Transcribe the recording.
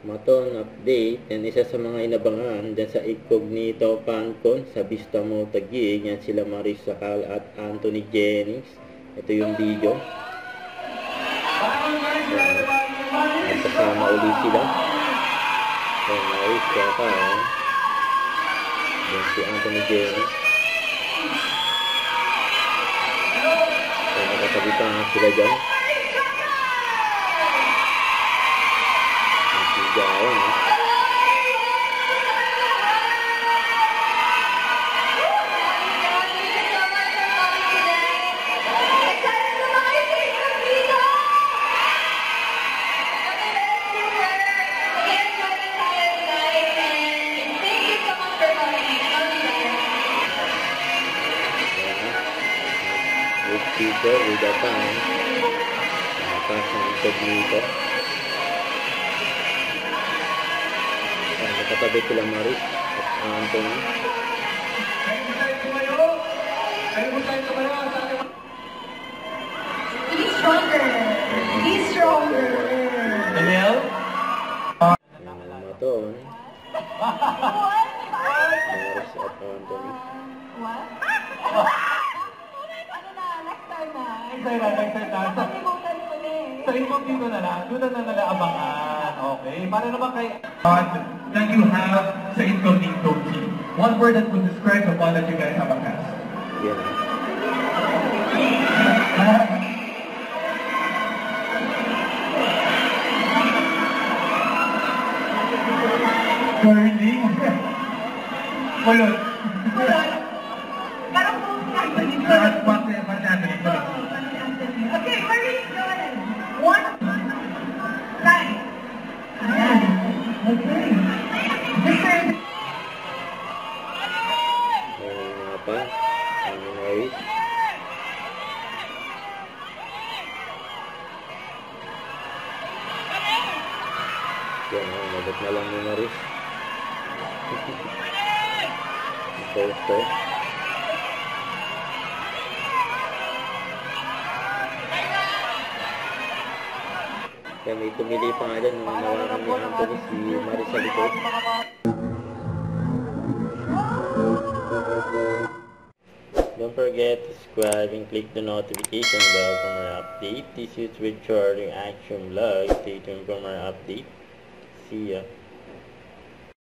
Maton update, yan isa sa mga inabangan dyan sa Incognito Fancon sa Vista Mall Taguig. Yan sila Maris Sakal at Anthony Jennings. Ito yung video. Yan, kasama ulit sila. Yan, Maris Sakal. Yan si Anthony Jennings. Yan, nakatabitan sila dyan. Jauh. Kita udah datang. Atas Incognito. Katabi sila Maris at Anthony. He's stronger. He's stronger. Daniel? Maton. Maris at Anthony. What? Ano na? Next time na. Next time na. Pag-ibutan ko na eh. Sa Incognito na lang, doon na nila abangan. Okay? Para naman kay... that you have sa Incognito team. One word that would describe the one that you guys have a cast. Yeah. Curling. Kulot. Parang kung Anthony. Okay, Maris, go ahead. One. Right. Ayan. Okay. Mr. Apa? Maris. Yan, nabot na lang ni Maris. Ito. Kaya may tumili pa nga dyan nung nawakan ni Anthony si Maris sa likod. Don't forget to subscribe and click the notification bell for more update. This is with Charlie Action Vlog. Stay tuned for more update. See ya.